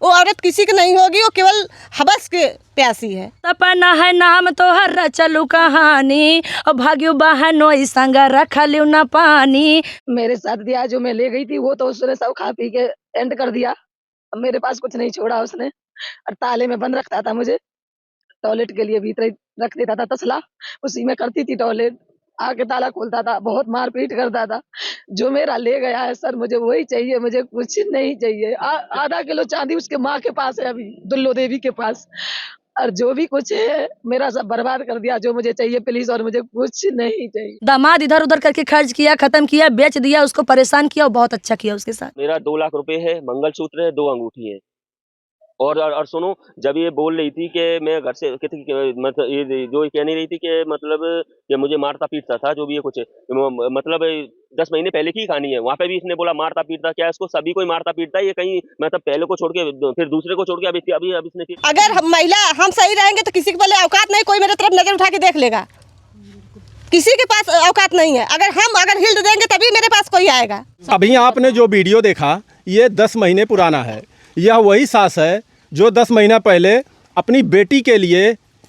वो औरत किसी की नहीं होगी, वो केवल हवस के प्यासी है। सपना है नाम तो हर चलू कहानी, और भाग्यो बहनो संग रखलू न पानी। मेरे साथ दिया जो मैं ले गई थी वो तो उसने सब खा पी के एंड कर दिया। अब मेरे पास कुछ नहीं छोड़ा उसने, और ताले में बंद रखता था मुझे, टॉयलेट के लिए भीतर रख देता था तसला, उसी में करती थी टॉयलेट, आके ताला खोलता था, बहुत मारपीट करता था। जो मेरा ले गया है सर, मुझे वही चाहिए, मुझे कुछ नहीं चाहिए। आधा किलो चांदी उसके माँ के पास है अभी, दुल्लो देवी के पास, और जो भी कुछ है मेरा सब बर्बाद कर दिया। जो मुझे चाहिए प्लीज, और मुझे कुछ नहीं चाहिए। दामाद इधर उधर करके खर्च किया, खत्म किया, बेच दिया, उसको परेशान किया, और बहुत अच्छा किया उसके साथ। मेरा 2 लाख रुपए है, मंगलसूत्र है, 2 अंगूठी है। और सुनो, जब ये बोल रही थी कि मैं घर से मतलब ये जो कह नहीं रही थी कि मतलब कि मुझे मारता पीटता था, जो भी ये कुछ मतलब 10 महीने पहले की कहानी है। वहाँ पे भी इसने बोला मारता पीटता, क्या इसको सभी कोई मारता पीटता है? ये कहीं मतलब पहले को छोड़ के फिर दूसरे को छोड़ के अभी इसने अगर महिला हम सही रहेंगे तो किसी के पहले औकात नहीं, कोई मेरे तरफ नजर उठा के देख लेगा। किसी के पास औकात नहीं है। अगर हिल देंगे तभी मेरे पास कोई आएगा। अभी आपने जो वीडियो देखा ये 10 महीने पुराना है। यह वही सास है जो 10 महीना पहले अपनी बेटी के लिए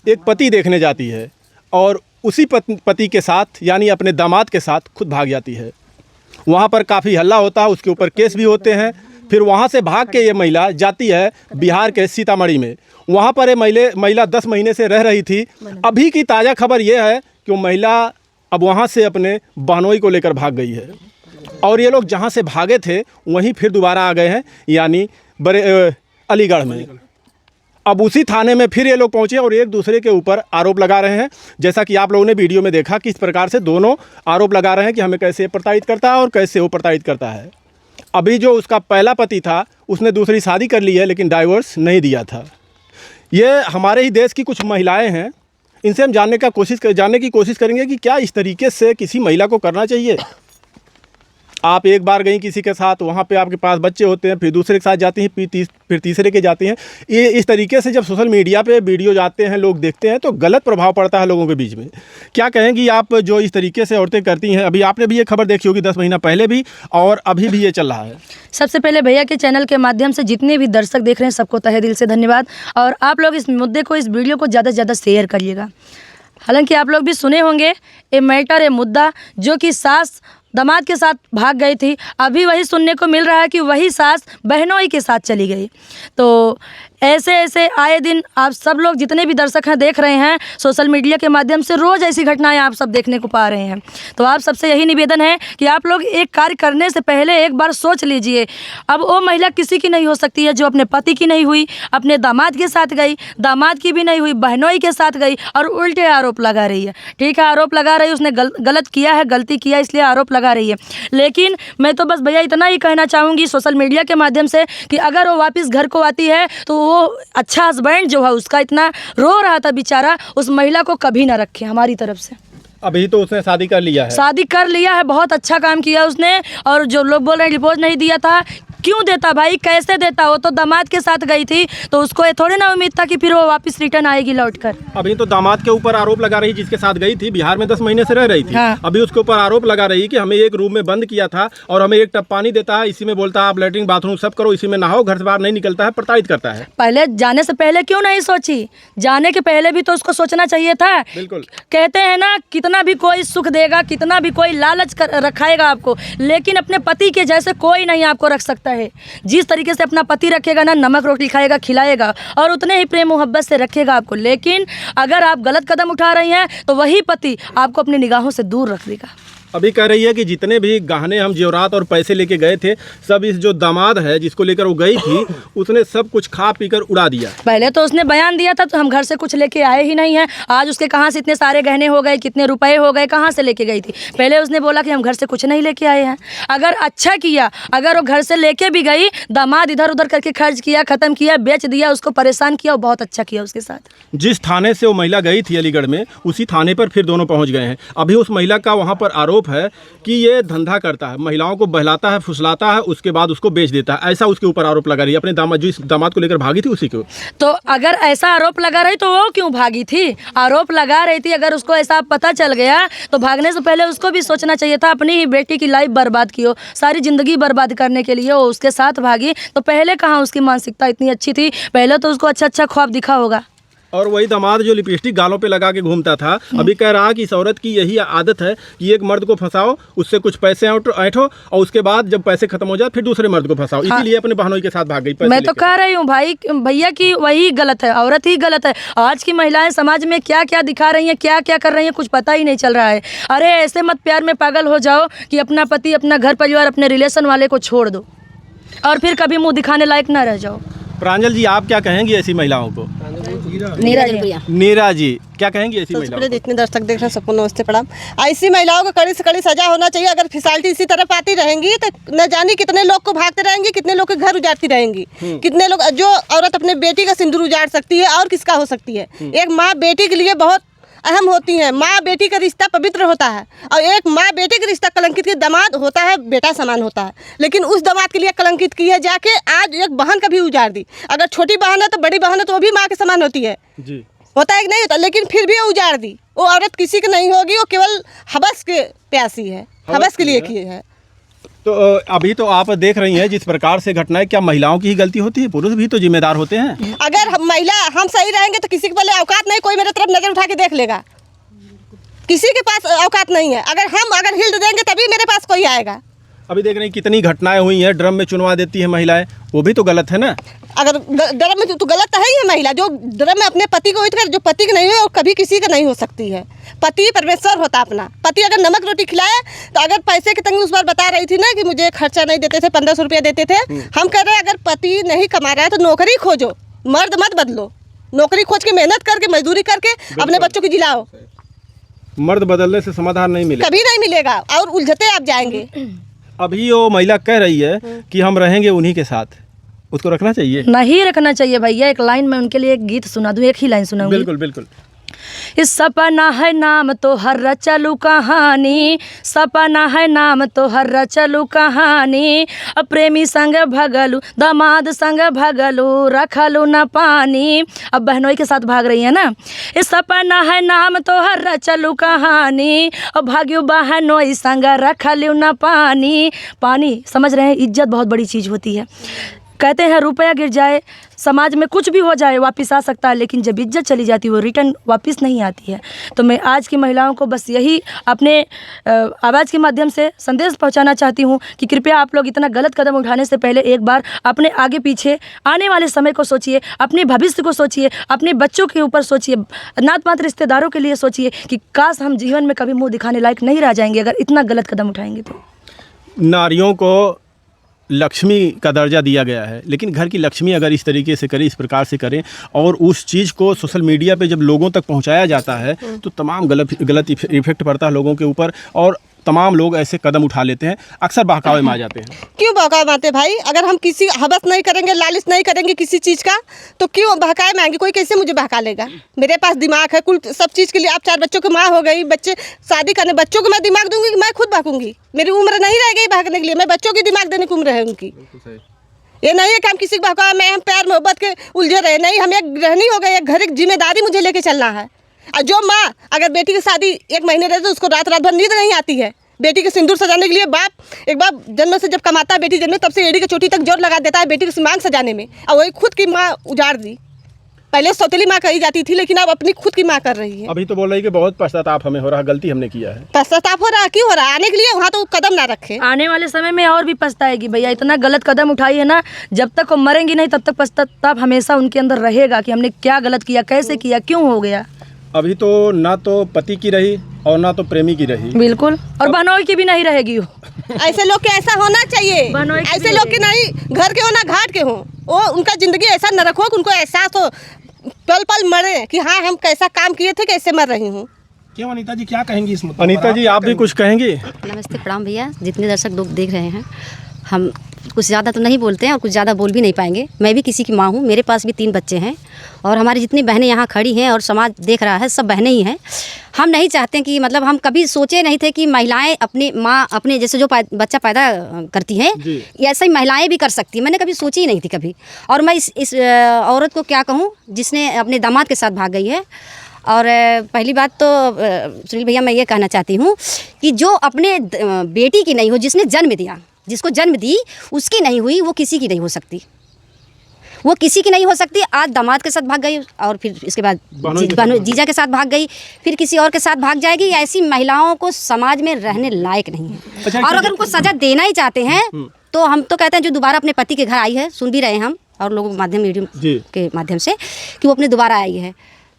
एक पति देखने जाती है और उसी पति के साथ यानी अपने दामाद के साथ खुद भाग जाती है। वहाँ पर काफ़ी हल्ला होता है, उसके ऊपर केस भी होते हैं। फिर वहाँ से भाग के ये महिला जाती है बिहार के सीतामढ़ी में। वहाँ पर ये महिला 10 महीने से रह रही थी। अभी की ताज़ा खबर ये है कि वो महिला अब वहाँ से अपने बहनोई को लेकर भाग गई है, और ये लोग जहाँ से भागे थे वहीं फिर दोबारा आ गए हैं, यानी अलीगढ़ में। अब उसी थाने में फिर ये लोग पहुंचे और एक दूसरे के ऊपर आरोप लगा रहे हैं। जैसा कि आप लोगों ने वीडियो में देखा कि इस प्रकार से दोनों आरोप लगा रहे हैं कि हमें कैसे प्रताड़ित करता है और कैसे वो प्रताड़ित करता है। अभी जो उसका पहला पति था उसने दूसरी शादी कर ली है, लेकिन डाइवोर्स नहीं दिया था। ये हमारे ही देश की कुछ महिलाएँ हैं, इनसे हम जानने की कोशिश करेंगे कि क्या इस तरीके से किसी महिला को करना चाहिए। आप एक बार गई किसी के साथ, वहाँ पे आपके पास बच्चे होते हैं, फिर दूसरे के साथ जाती हैं, फिर तीसरे के जाती हैं। ये इस तरीके से जब सोशल मीडिया पे वीडियो जाते हैं, लोग देखते हैं, तो गलत प्रभाव पड़ता है लोगों के बीच में। क्या कहेंगी आप जो इस तरीके से औरतें करती हैं? अभी आपने भी ये खबर देखी होगी 10 महीना पहले भी, और अभी भी ये चल रहा है। सबसे पहले भैया के चैनल के माध्यम से जितने भी दर्शक देख रहे हैं सबको तहे दिल से धन्यवाद। और आप लोग इस मुद्दे को, इस वीडियो को ज़्यादा से ज़्यादा शेयर करिएगा। हालांकि आप लोग भी सुने होंगे ये मैटर, ये मुद्दा जो कि सास दामाद के साथ भाग गई थी, अभी वही सुनने को मिल रहा है कि वही सास बहनोई के साथ चली गई। तो ऐसे ऐसे आए दिन आप सब लोग जितने भी दर्शक हैं देख रहे हैं सोशल मीडिया के माध्यम से, रोज़ ऐसी घटनाएं आप सब देखने को पा रहे हैं। तो आप सबसे यही निवेदन है कि आप लोग एक कार्य करने से पहले एक बार सोच लीजिए। अब वो महिला किसी की नहीं हो सकती है जो अपने पति की नहीं हुई, अपने दामाद के साथ गई, दामाद की भी नहीं हुई, बहनोई के साथ गई, और उल्टे आरोप लगा रही है। ठीक है, आरोप लगा रही है, उसने गलत किया है, गलती किया इसलिए आरोप लगा रही है। लेकिन मैं तो बस भैया इतना ही कहना चाहूँगी सोशल मीडिया के माध्यम से कि अगर वो वापस घर को आती है तो वो अच्छा हस्बैंड जो है उसका इतना रो रहा था बेचारा, उस महिला को कभी ना रखे हमारी तरफ से। अभी तो उसने शादी कर लिया है। शादी कर लिया है, बहुत अच्छा काम किया उसने। और जो लोग बोल रहे हैं डिवोर्स नहीं दिया था, क्यों देता भाई, कैसे देता? वो तो दामाद के साथ गई थी, तो उसको ये थोड़ी ना उम्मीद था कि फिर वो वापस रिटर्न आएगी लौट कर। अभी तो दामाद के ऊपर आरोप लगा रही जिसके साथ गई थी, बिहार में 10 महीने से रह रही थी। हाँ। अभी उसके ऊपर आरोप लगा रही कि हमें एक रूम में बंद किया था और हमें एक टब पानी देता है, इसी में बोलता है आप लेटरिन बाथरूम सब करो, इसी में नहाओ, घर से बाहर नहीं निकलता है, प्रताड़ित करता है। पहले जाने से पहले क्यों नहीं सोची? जाने के पहले भी तो उसको सोचना चाहिए था। बिल्कुल। कहते हैं ना, कितना भी कोई सुख देगा, कितना भी कोई लालच रखाएगा आपको, लेकिन अपने पति के जैसे कोई नहीं आपको रख सकता है। जिस तरीके से अपना पति रखेगा ना, नमक रोटी खाएगा, खिलाएगा, और उतने ही प्रेम मोहब्बत से रखेगा आपको। लेकिन अगर आप गलत कदम उठा रही हैं तो वही पति आपको अपनी निगाहों से दूर रख देगा। अभी कह रही है कि जितने भी गहने हम जेवरात और पैसे लेके गए थे, सब इस जो दामाद है जिसको लेकर वो गई थी उसने सब कुछ खा पीकर उड़ा दिया। पहले तो उसने बयान दिया था तो हम घर से कुछ लेके आए ही नहीं हैं। आज उसके कहाँ से इतने सारे गहने हो गए, कितने रुपए हो गए, कहाँ से लेके गई थी? पहले उसने बोला कि हम घर से कुछ नहीं लेके आए हैं। अगर अच्छा किया, अगर वो घर से लेके भी गई, दामाद इधर उधर करके खर्च किया, खत्म किया, बेच दिया, उसको परेशान किया, वो बहुत अच्छा किया उसके साथ। जिस थाने से वो महिला गई थी अलीगढ़ में, उसी थाने पर फिर दोनों पहुंच गए हैं। अभी उस महिला का वहां पर आरोप आरोप है कि ये धंधा करता है, महिलाओं को बहलाता है, फुसलाता है, उसके बाद उसको बेच देता है। ऐसा उसके ऊपर आरोप लगा रही है। अपने दामाद, जो इस दामाद को लेकर भागी थी, उसी को। तो अगर ऐसा आरोप लगा रही तो वो क्यों भागी थी? आरोप लगा रही थी, अगर उसको ऐसा पता चल गया तो भागने से पहले उसको भी सोचना चाहिए था। अपनी ही बेटी की लाइफ बर्बाद की हो, सारी ज़िंदगी बर्बाद करने के लिए वो उसके साथ भागी, तो पहले कहाँ उसकी मानसिकता इतनी अच्छी थी? पहले तो उसको अच्छा अच्छा ख्वाब दिखा होगा। और वही दामाद जो लिपस्टिक गालों पे लगा के घूमता था, अभी कह रहा कि इस औरत की यही आदत है कि एक मर्द को फंसाओ, उससे कुछ पैसे ऐंठो और उसके बाद जब पैसे खत्म हो जाए फिर दूसरे मर्द को फंसाओ। हाँ। इसीलिए अपने बहनोई के साथ भाग गई। मैं तो कह रही हूँ भाई, भैया की वही गलत है, औरत ही गलत है। आज की महिलाएं समाज में क्या क्या दिखा रही हैं, क्या क्या कर रही हैं, कुछ पता ही नहीं चल रहा है। अरे ऐसे मत प्यार में पागल हो जाओ कि अपना पति, अपना घर परिवार, अपने रिलेशन वाले को छोड़ दो और फिर कभी मुंह दिखाने लायक ना रह जाओ। प्रांजल जी, आप क्या कहेंगी ऐसी महिलाओं को? नीरा जी क्या कहेंगी ऐसी महिलाओं को? जितने दर्शक देख रहे हैं सबको नमस्ते प्रणाम। ऐसी महिलाओं को कड़ी से कड़ी सजा होना चाहिए। अगर फिसलती इसी तरफ आती रहेंगी तो न जाने कितने लोग को भागते रहेंगी, कितने लोग के घर उजाड़ती रहेंगी, कितने लोग। जो औरत अपने बेटी का सिंदूर उजाड़ सकती है और किसका हो सकती है? एक माँ बेटी के लिए बहुत अहम होती है। माँ बेटी का रिश्ता पवित्र होता है और एक माँ बेटी का रिश्ता कलंकित, के दामाद होता है बेटा समान होता है, लेकिन उस दामाद के लिए कलंकित की है जाके आज एक बहन का भी उजाड़ दी। अगर छोटी बहन है तो बड़ी बहन है तो वो भी माँ के समान होती है जी। होता है कि नहीं होता, लेकिन फिर भी वो उजाड़ दी। वो औरत किसी की नहीं होगी, वो केवल हवस के प्यासी है, हवस के लिए की है। तो अभी तो आप देख रही हैं जिस प्रकार से घटनाएं, क्या महिलाओं की ही गलती होती है? पुरुष भी तो जिम्मेदार होते हैं। अगर हम सही रहेंगे तो किसी के पहले औकात नहीं, कोई मेरे तरफ नजर उठा के देख लेगा। किसी के पास औकात नहीं है। अगर हिल देंगे तभी मेरे पास कोई आएगा। अभी देख रहे हैं कितनी घटनाएं हुई हैं, ड्रम में चुनवा देती है महिलाएं, वो भी तो गलत है ना। अगर ड्रम में तो गलत तो है ही है महिला, जो ड्रम में अपने पति को हिट कर, जो पति की नहीं हो, कभी किसी का नहीं हो सकती है। पति परमेश्वर होता अपना। पति अगर नमक रोटी खिलाए तो अगर पैसे की तंगी, उस बार बता रही थी ना कि मुझे खर्चा नहीं देते थे, 1500 रुपया देते थे। हम कह रहे हैं अगर पति नहीं कमा रहा है तो नौकरी खोजो, मर्द मत बदलो। नौकरी खोज के मेहनत करके मजदूरी करके अपने बच्चों की जिलाओ। मर्द बदलने से समाधान नहीं मिलेगा, कभी नहीं मिलेगा और उलझते आप जाएंगे। अभी वो महिला कह रही है कि हम रहेंगे उन्हीं के साथ, उसको रखना चाहिए? नहीं रखना चाहिए भैया। एक लाइन में उनके लिए एक गीत सुना दूं, एक ही लाइन सुनाऊंगी। बिल्कुल बिल्कुल। इस सपना है नाम तो हर रचलू कहानी, सपना है नाम तो हर रचलू कहानी। अब प्रेमी संग भगलू, दामाद संग भगलू, रखलू न पानी। अब बहनोई के साथ भाग रही है ना। इस सपना है नाम तो हर रचलू कहानी, अब भाग्यू बहनोई संग रखलू न पानी। पानी समझ रहे हैं, इज्जत बहुत बड़ी चीज़ होती है। कहते हैं रुपया गिर जाए, समाज में कुछ भी हो जाए वापस आ सकता है, लेकिन जब इज्जत चली जाती है वो रिटर्न वापस नहीं आती है। तो मैं आज की महिलाओं को बस यही अपने आवाज़ के माध्यम से संदेश पहुंचाना चाहती हूं कि कृपया आप लोग इतना गलत कदम उठाने से पहले एक बार अपने आगे पीछे आने वाले समय को सोचिए, अपने भविष्य को सोचिए, अपने बच्चों के ऊपर सोचिए, नात मात रिश्तेदारों के लिए सोचिए कि काश हम जीवन में कभी मुँह दिखाने लायक नहीं रह जाएंगे अगर इतना गलत कदम उठाएंगे। तो नारियों को लक्ष्मी का दर्जा दिया गया है, लेकिन घर की लक्ष्मी अगर इस तरीके से करें, इस प्रकार से करें और उस चीज़ को सोशल मीडिया पे जब लोगों तक पहुंचाया जाता है तो तमाम गलत इफेक्ट पड़ता है लोगों के ऊपर और तमाम लोग ऐसे कदम उठा लेते हैं, अक्सर बहकावे में आ जाते हैं। क्यों बहकावे में आते भाई? अगर हम किसी हवस नहीं करेंगे, लालच नहीं करेंगे किसी चीज़ का, तो क्यों बहकावे में आएंगे? कोई कैसे मुझे बहका लेगा? मेरे पास दिमाग है कुल सब चीज़ के लिए। आप 4 बच्चों की माँ हो गई, बच्चे शादी करने, बच्चों को मैं दिमाग दूंगी कि मैं खुद भागूंगी? मेरी उम्र नहीं रह गई भागने के लिए, मैं बच्चों की दिमाग देने की उम्र है उनकी। ये नहीं है कि हम किसी को बहकावे में हम प्यार मोहब्बत के उलझे रहे। नहीं, हम एक गृहिणी हो गई, एक घर की जिम्मेदारी मुझे लेके चलना है। और जो माँ अगर बेटी की शादी 1 महीने रहती तो उसको रात भर नींद नहीं आती है। बेटी के सिंदूर सजाने के लिए एक बाप जन्म से जब कमाता है, बेटी जन्म तब से एड़ी की चोटी तक जोर लगा देता है बेटी की मांग सजाने में, और वही खुद की माँ उजाड़ दी। पहले सौतेली माँ कही जाती थी, लेकिन अब अपनी खुद की माँ कर रही है। अभी तो बोल रही है कि बहुत पश्चाताप हमें हो रहा है, गलती हमने किया है। पश्चाताप हो रहा है? क्यों हो रहा है? आने के लिए वहाँ तो कदम ना रखे। आने वाले समय में और भी पछताएगी भैया। इतना गलत कदम उठाई है ना, जब तक वो मरेंगी नहीं तब तक पश्चाताप हमेशा उनके अंदर रहेगा कि हमने क्या गलत किया, कैसे किया, क्यों हो गया। अभी तो ना तो पति की रही और ना तो प्रेमी की रही। बिल्कुल, और बहनोई की भी नहीं रहेगी। ऐसे लोग के ऐसा होना चाहिए। ऐसे लोग के नहीं, घर के हो ना घाट के हो, वो उनका जिंदगी ऐसा न रखो कि उनको एहसास हो, पल पल मरे कि हाँ हम कैसा काम किए थे, कैसे मर रही हूँ। क्यों अनीता जी क्या कहेंगी इस मुद्दे पर? अनीता जी आप भी कुछ कहेंगी? नमस्ते प्रणाम भैया, जितने दर्शक लोग देख रहे हैं। हम कुछ ज़्यादा तो नहीं बोलते हैं और कुछ ज़्यादा बोल भी नहीं पाएंगे। मैं भी किसी की माँ हूँ, मेरे पास भी 3 बच्चे हैं और हमारी जितनी बहनें यहाँ खड़ी हैं और समाज देख रहा है, सब बहनें ही हैं। हम नहीं चाहते कि मतलब हम कभी सोचे नहीं थे कि महिलाएं अपनी माँ अपने जैसे जो बच्चा पैदा करती हैं ऐसा ही महिलाएं भी कर सकती हैं। मैंने कभी सोची ही नहीं थी कभी। और मैं इस औरत को क्या कहूँ जिसने अपने दामाद के साथ भाग गई है। और पहली बात तो सुनील भैया मैं ये कहना चाहती हूँ कि जो अपने बेटी की नहीं हो, जिसने जन्म दिया, जिसको जन्म दी उसकी नहीं हुई, वो किसी की नहीं हो सकती, वो किसी की नहीं हो सकती। आज दामाद के साथ भाग गई और फिर इसके बाद जीजा के साथ भाग गई, फिर किसी और के साथ भाग जाएगी। ऐसी महिलाओं को समाज में रहने लायक नहीं है। और अगर उनको सज़ा देना ही चाहते हैं तो हम तो कहते हैं जो दोबारा अपने पति के घर आई है, सुन भी रहे हैं हम और लोगों के माध्यम मीडियम के माध्यम से कि वो अपने दोबारा आई है,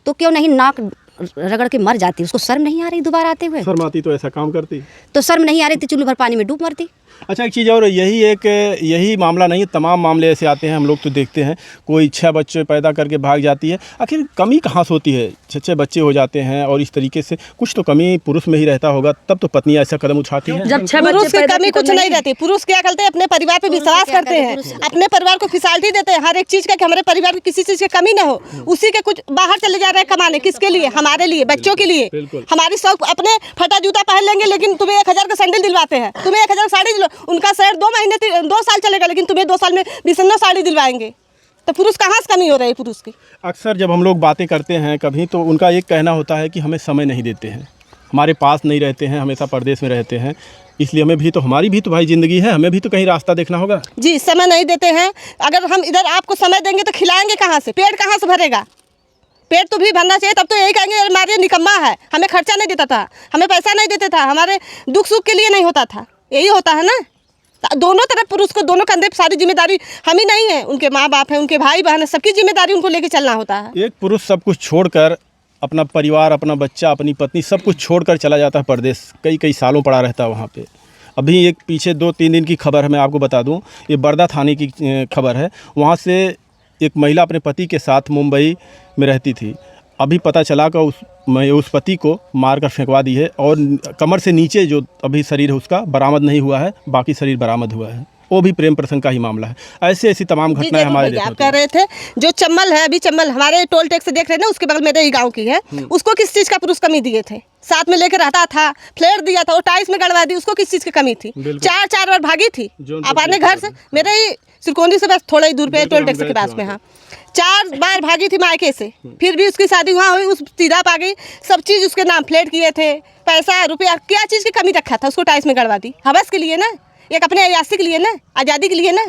तो क्यों नहीं नाक रगड़ के मर जाती। उसको शर्म नहीं आ रही दोबारा आते हुए? शर्म आती तो ऐसा काम करती, तो शर्म नहीं आ रही थी चुल्लू भर पानी में डूब मरती। अच्छा एक चीज़ और, यही मामला नहीं, तमाम मामले ऐसे आते हैं, हम लोग तो देखते हैं कोई 6 बच्चे पैदा करके भाग जाती है। आखिर कमी कहाँ से होती है? 6 बच्चे हो जाते हैं और इस तरीके से कुछ तो कमी पुरुष में ही रहता होगा, तब तो पत्नी ऐसा कदम उठाती है। जब 6 पुरुष बच्चे की पैदा कमी कुछ नहीं रहती। पुरुष क्या करते हैं, अपने परिवार पे विश्वास करते हैं, अपने परिवार को फिसलती देते हैं हर एक चीज़ का कि हमारे परिवार में किसी चीज़ की कमी ना हो। उसी के कुछ बाहर चले जा रहे हैं कमाने, किसके लिए? हमारे लिए, बच्चों के लिए। हमारी शौक अपने फटा जूता पहन लेंगे लेकिन तुम्हें 1000 का सैंडल दिलवाते हैं, तुम्हें 1000 साड़ी दिलवा, उनका शहर 2 महीने 2 साल चलेगा लेकिन तुम्हें 2 साल में 20 साड़ी दिलवाएंगे। तो पुरुष कहाँ से कमी हो रही है पुरुष की? अक्सर जब हम लोग बातें करते हैं कभी, तो उनका एक कहना होता है कि हमें समय नहीं देते हैं, हमारे पास नहीं रहते हैं, हमेशा परदेश में रहते हैं, इसलिए हमें भी तो, हमारी भी तो भाई ज़िंदगी है, हमें भी तो कहीं रास्ता देखना होगा। जी, समय नहीं देते हैं। अगर हम इधर आपको समय देंगे तो खिलाएंगे कहाँ से? पेट कहाँ से भरेगा? पेट तो भी भरना चाहिए, तब तो यही कहेंगे हमारे निकम्मा है, हमें खर्चा नहीं देता था, हमें पैसा नहीं देता था, हमारे दुख सुख के लिए नहीं होता था। यही होता है ना। दोनों तरफ पुरुष को, दोनों कंधे पे सारी जिम्मेदारी हम ही नहीं है, उनके माँ बाप हैं, उनके भाई बहन है, सबकी जिम्मेदारी उनको लेके चलना होता है। एक पुरुष सब कुछ छोड़कर, अपना परिवार, अपना बच्चा, अपनी पत्नी, सब कुछ छोड़कर चला जाता है परदेश, कई सालों पड़ा रहता है वहाँ पे। अभी एक पीछे 2-3 दिन की खबर है, मैं आपको बता दूं, ये बरदा थाने की खबर है। वहाँ से एक महिला अपने पति के साथ मुंबई में रहती थी। अभी पता चला कि उस पति को मारकर फेंकवा दी है और कमर से नीचे जो अभी शरीर है उसका बरामद नहीं हुआ है, बाकी शरीर बरामद हुआ है। वो भी प्रेम प्रसंग का ही मामला है। ऐसी तमाम घटनाएं हमारे देश में। आप कह रहे थे जो चम्मल है, अभी चम्मल हमारे टोल टैक्स से देख रहे हैं ना, उसके बगल मेरे ही गाँव की है, उसको किस चीज़ का पुरुष कमी दिए थे? साथ में लेकर रहता था, फ्लेयर दिया था, वो टाइल्स में गड़वा दी, उसको किस चीज़ की कमी थी? 4 बार भागी थी अपने घर से, मेरे ही सिरकोंदी से बस थोड़ा ही दूर पे टोल टैक्स के पास में। हाँ, 4 बार भागी थी मायके से, फिर भी उसकी शादी वहाँ हुई, उस सीधा पा गई, सब चीज़ उसके नाम फ्लैट किए थे, पैसा रुपया, क्या चीज़ की कमी रखा था? उसको टाइल्स में गड़वा दी, हवस के लिए ना, एक अपने अयासी के लिए ना, आज़ादी के लिए ना।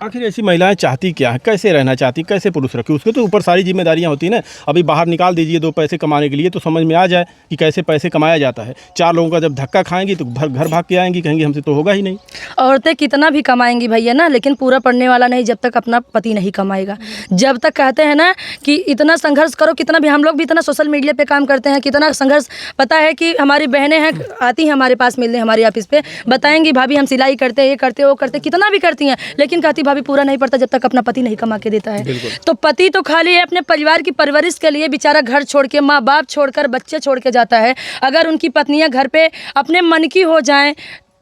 आखिर ऐसी महिलाएं चाहती क्या है, कैसे रहना चाहती, कैसे पुरुष रखे? उसके तो ऊपर सारी जिम्मेदारियां होती हैं ना। अभी बाहर निकाल दीजिए 2 पैसे कमाने के लिए, तो समझ में आ जाए कि कैसे पैसे कमाया जाता है। 4 लोगों का जब धक्का खाएंगी तो घर भाग के आएंगी, कहेंगी हमसे तो होगा ही नहीं। औरतें कितना भी कमाएंगी भैया ना, लेकिन पूरा पड़ने वाला नहीं जब तक अपना पति नहीं कमाएगा। जब तक कहते हैं ना कि इतना संघर्ष करो, कितना भी हम लोग भी इतना सोशल मीडिया पे काम करते हैं, कितना संघर्ष, पता है कि हमारी बहनें हैं, आती हैं हमारे पास मिलने, हमारे ऑफिस पे बताएंगी भाभी हम सिलाई करते हैं, ये करते वो करते, कितना भी करती हैं, लेकिन कहती भाभी पूरा नहीं पड़ता जब तक अपना पति नहीं कमा के देता है। तो पति तो खाली है अपने परिवार की परवरिश के लिए, बेचारा घर छोड़ के, माँ बाप छोड़कर, बच्चे छोड़ के जाता है। अगर उनकी पत्नियां घर पे अपने मन की हो जाएं,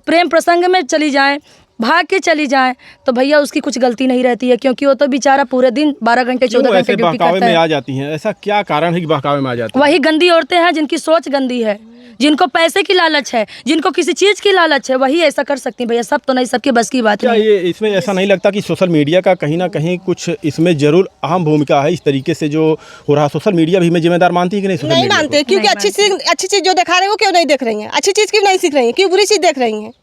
प्रेम प्रसंग में चली जाएं, भाग के चली जाएं, तो भैया उसकी कुछ गलती नहीं रहती है, क्योंकि वो तो बेचारा पूरे दिन 12 घंटे 14 घंटे ड्यूटी करता है। आ जाती हैं, ऐसा क्या कारण है कि बहकावे में आ जाती हैं? वही गंदी औरतें हैं जिनकी सोच गंदी है, जिनको पैसे की लालच है, जिनको किसी चीज़ की लालच है, वही ऐसा कर सकती हैं भैया। सब तो नहीं, सबके बस की बात नहीं। ये इसमें ऐसा नहीं लगता कि सोशल मीडिया का कहीं ना कहीं कुछ इसमें जरूर अहम भूमिका है? इस तरीके से जो हो रहा, सोशल मीडिया भी हमें जिम्मेदार मानती है कि नहीं? नहीं मानते, क्योंकि अच्छी चीज़ जो दिखा रहे हैं वो क्यों नहीं देख रही हैं? अच्छी चीज़ क्यों नहीं सीख रही हैं? क्यों बुरी चीज़ देख रही हैं?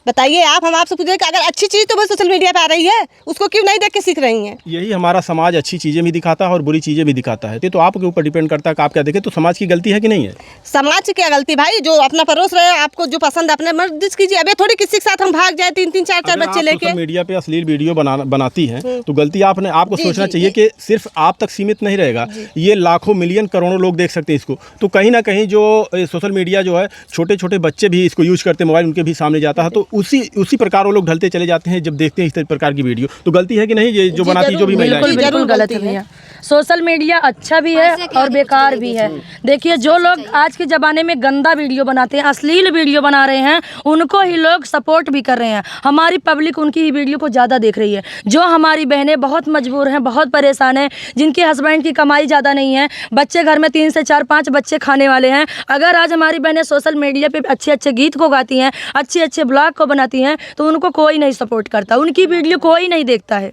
बताइए आप। हम आपसे पूछे कि अगर अच्छी चीज़ तो वो सोशल मीडिया पे आ रही है, उसको क्यों नहीं देख के सीख रही हैं? यही हमारा समाज अच्छी चीज़ें भी दिखाता है और बुरी चीज़ें भी दिखाता है। तो आपके ऊपर डिपेंड करता है कि आप क्या देखें। तो समाज की गलती है कि नहीं है? समाज की क्या गलती भाई? जो अपना परोस रहे हैं, आपको जो पसंद है अपने मर्जी कीजिए। अबे थोड़ी किसी के साथ हम भाग जाए 3-3 4-4 बच्चे लेके। सोशल मीडिया पे अश्लील वीडियो बनाती हैं तो गलती आपको सोचना चाहिए कि सिर्फ आप तक सीमित नहीं रहेगा, ये लाखों मिलियन करोड़ों लोग देख सकते हैं इसको। तो कहीं ना कहीं जो सोशल मीडिया जो है, छोटे छोटे बच्चे भी इसको यूज करते हैं, मोबाइल उनके भी सामने जाता है, तो उसी प्रकार वो लोग ढलते चले जाते हैं जब देखते हैं इस प्रकार की वीडियो। तो गलती है कि नहीं ये जो बनाती, जो भी महिलाएं? बिल्कुल गलत है भैया। सोशल मीडिया अच्छा भी है और बेकार भी है। देखिए जो लोग आज के ज़माने में गंदा वीडियो बनाते हैं, अश्लील वीडियो बना रहे हैं, उनको ही लोग सपोर्ट भी कर रहे हैं। हमारी पब्लिक उनकी ही वीडियो को ज़्यादा देख रही है। जो हमारी बहनें बहुत मजबूर हैं, बहुत परेशान हैं, जिनके हस्बैंड की कमाई ज़्यादा नहीं है, बच्चे घर में 3 से 4-5 बच्चे खाने वाले हैं, अगर आज हमारी बहनें सोशल मीडिया पे अच्छे अच्छे गीत को गाती हैं, अच्छे अच्छे ब्लॉग को बनाती हैं, तो उनको कोई नहीं सपोर्ट करता, उनकी वीडियो कोई नहीं देखता है।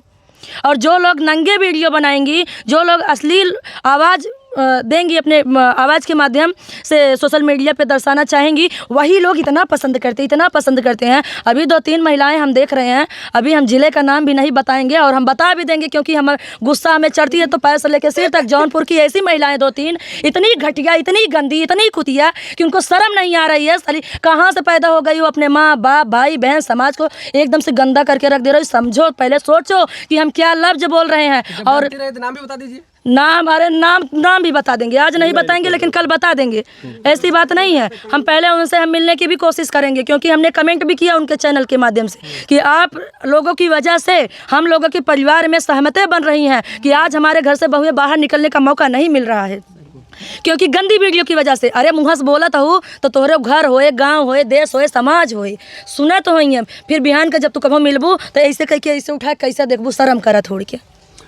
और जो लोग नंगे वीडियो बनाएंगी, जो लोग अश्लील आवाज़ देंगी, अपने आवाज़ के माध्यम से सोशल मीडिया पे दर्शाना चाहेंगी, वही लोग इतना पसंद करते हैं। अभी 2-3 महिलाएं हम देख रहे हैं, अभी हम ज़िले का नाम भी नहीं बताएंगे और हम बता भी देंगे क्योंकि हम गुस्सा हमें चढ़ती है तो पैर से लेकर सिर तक। जौनपुर की ऐसी महिलाएं 2-3 इतनी घटिया, इतनी गंदी, इतनी कुतिया कि उनको शर्म नहीं आ रही है। साली कहाँ से पैदा हो गई हो, अपने माँ बाप भाई बहन समाज को एकदम से गंदा करके रख दे रही हो। समझो, पहले सोचो कि हम क्या लफ्ज बोल रहे हैं। और नाम भी बता दीजिए। नाम, अरे नाम भी बता देंगे, आज नहीं बताएंगे लेकिन कल बता देंगे, ऐसी बात नहीं है। हम पहले उनसे हम मिलने की भी कोशिश करेंगे क्योंकि हमने कमेंट भी किया उनके चैनल के माध्यम से कि आप लोगों की वजह से हम लोगों के परिवार में सहमतें बन रही हैं कि आज हमारे घर से बहुएं बाहर निकलने का मौका नहीं मिल रहा है क्योंकि गंदी वीडियो की वजह से। अरे मुँह से बोला तो तोहरे घर होए, गांव होए, देश होए, समाज होए, सुना तो होई है। फिर बिहान का जब तू कभी मिलबू तो ऐसे कह के ऐसे उठा कैसे देखबू, शर्म करा थोड़ी के।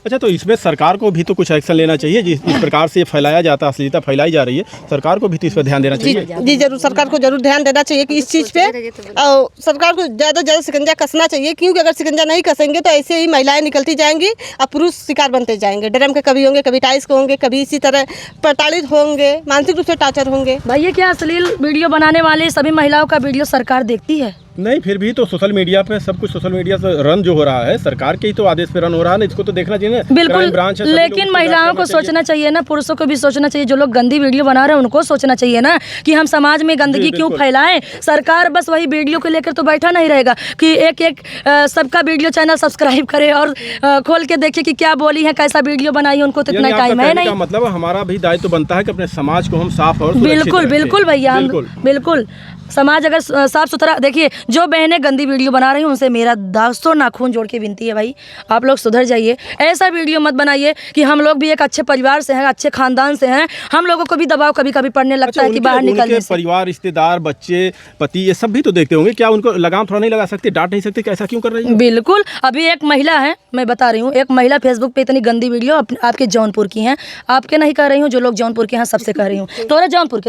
अच्छा, तो इसमें सरकार को भी तो कुछ एक्शन लेना चाहिए। जिस प्रकार से ये फैलाया जाता है, अश्लीलता फैलाई जा रही है, सरकार को भी तो इस पर ध्यान देना चाहिए। जी जरूर, सरकार को जरूर ध्यान देना चाहिए कि इस चीज़ पे, और सरकार को ज़्यादा से ज़्यादा शिकंजा कसना चाहिए क्योंकि अगर शिकंजा नहीं कसेंगे तो ऐसे ही महिलाएं निकलती जाएंगी और पुरुष शिकार बनते जाएंगे। ड्रम के कभी होंगे, कभी टाइल्स के होंगे, कभी इसी तरह प्रताड़ित होंगे, मानसिक रूप से टॉर्चर होंगे। भैया क्या अश्लील वीडियो बनाने वाले सभी महिलाओं का वीडियो सरकार देखती है? नहीं, फिर भी तो सोशल मीडिया पे सब कुछ, सोशल मीडिया से रन जो हो रहा है, सरकार के ही तो आदेश पे रन हो रहा है ना, इसको तो देखना चाहिए ना। बिल्कुल, ब्रांच है, लेकिन महिलाओं को सोचना चाहिए ना, पुरुषों को भी सोचना चाहिए। जो लोग गंदी वीडियो बना रहे हैं उनको सोचना चाहिए ना कि हम समाज में गंदगी क्यों फैलाएं। सरकार बस वही वीडियो को लेकर तो बैठा नहीं रहेगा कि एक सबका वीडियो चैनल सब्सक्राइब करे और खोल के देखे कि क्या बोली है, कैसा वीडियो बनाई है। उनको तो इतना टाइम है नहीं। मतलब हमारा भी दायित्व बनता है कि अपने समाज को हम साफ और बिल्कुल भैया, बिल्कुल समाज अगर साफ सुथरा, देखिए जो बहनें गंदी वीडियो बना रही हैं उनसे मेरा दास्तों नाखून जोड़ के विनती है, भाई आप लोग सुधर जाइए। ऐसा वीडियो मत बनाइए कि हम लोग भी एक अच्छे परिवार से हैं, अच्छे खानदान से हैं, हम लोगों को भी दबाव कभी कभी पड़ने लगता है कि बाहर निकलने से। परिवार, रिश्तेदार, बच्चे, पति, ये सब भी तो देखते होंगे, क्या उनको लगाम थोड़ा नहीं लगा सकते, डांट नहीं सकते कि ऐसा क्यों कर रही है? बिल्कुल, अभी एक महिला है, मैं बता रही हूँ, एक महिला फेसबुक पे इतनी गंदी वीडियो आपके जौनपुर की हैं, आपके नहीं कह रही हूँ, जो लोग जौनपुर के हैं सबसे कह रही हूँ, तोरे जौनपुर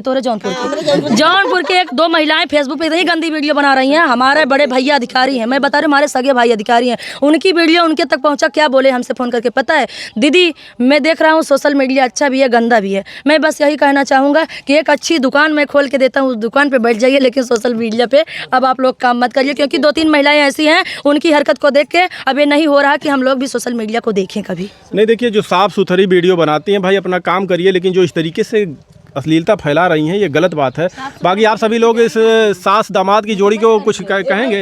के 1-2 महिलाएं फेसबुक पे गंदी वीडियो बना रही हैं। हमारे बड़े भैया अधिकारी हैं, मैं बता रही हूँ, हमारे सगे भाई अधिकारी हैं, उनकी वीडियो उनके तक पहुंचा, क्या बोले हमसे फ़ोन करके, पता है दीदी मैं देख रहा हूँ सोशल मीडिया अच्छा भी है गंदा भी है, मैं बस यही कहना चाहूँगा कि एक अच्छी दुकान मैं खोल के देता हूँ, उस दुकान पे बैठ जाइए, लेकिन सोशल मीडिया पे अब आप लोग काम मत करिए क्योंकि 2-3 महिलाएं ऐसी हैं, उनकी हरकत को देख के अब ये नहीं हो रहा कि हम लोग भी सोशल मीडिया को देखें कभी। नहीं, देखिए जो साफ़ सुथरी वीडियो बनाती हैं भाई अपना काम करिए, लेकिन जो इस तरीके से अश्लीलता फैला रही हैं ये गलत बात है। बाकी आप सभी लोग इस सास दामाद की जोड़ी को कुछ कहेंगे?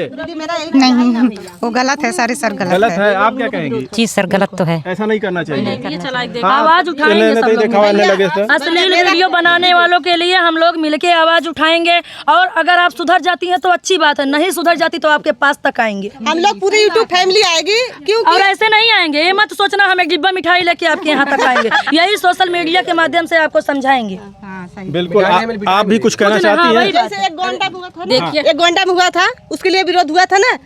नहीं, वो गलत है, सारे सर गलत है। आप क्या कहेंगी? जी सर, गलत तो है, ऐसा नहीं करना चाहिए। आवाज उठाएंगे सब लोग। अश्लील वीडियो बनाने वालों के लिए हम लोग मिलके आवाज उठाएंगे और अगर आप सुधर जाती हैं तो अच्छी बात है, नहीं सुधर जाती तो आपके पास तक आएंगे। हम लोग पूरी यूट्यूब फैमिली आएगी क्योंकि और ऐसे नहीं आएंगे, ये मत सोचना हम एक डिब्बा मिठाई लेके आपके यहाँ तक आएंगे, यही सोशल मीडिया के माध्यम से आपको समझाएंगे। बिल्कुल, आप भी कुछ कहना चाहती हैं? जैसे एक गोंडा में हुआ था, देखिए एक गोंडा में हुआ था, उसके लिए विरोध हुआ था ना,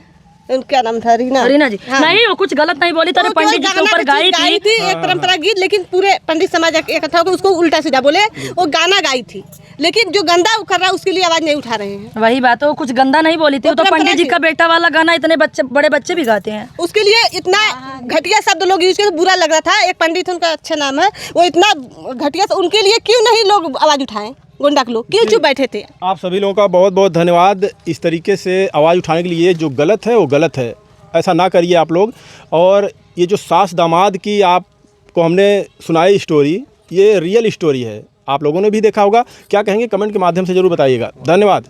क्या नाम था, रीना जी। हाँ। नहीं, वो कुछ गलत नहीं बोली, तेरे पंडित जी के ऊपर गाई थी एक परंपरा गीत, लेकिन पूरे पंडित समाज इकट्ठा होकर उसको उल्टा सीधा बोले, वो गाना गाई थी, लेकिन जो गंदा कर रहा है उसके लिए आवाज नहीं उठा रहे हैं। वही बात है, वो कुछ गंदा नहीं बोली थी, वो तो पंडित जी का बेटा वाला गाना इतने बड़े बच्चे भी गाते हैं, उसके लिए इतना घटिया शब्द लोग यूज करते, बुरा लग रहा था। एक पंडित उनका अच्छा नाम है, वो इतना घटिया, उनके लिए क्यों नहीं लोग आवाज उठाएं? गोंडा के लोग क्यों चुप बैठे थे? आप सभी लोगों का बहुत बहुत धन्यवाद। इस तरीके से आवाज़ उठाने के लिए, जो गलत है वो गलत है, ऐसा ना करिए आप लोग। और ये जो सास दामाद की आपको हमने सुनाई स्टोरी, ये रियल स्टोरी है, आप लोगों ने भी देखा होगा। क्या कहेंगे कमेंट के माध्यम से ज़रूर बताइएगा। धन्यवाद।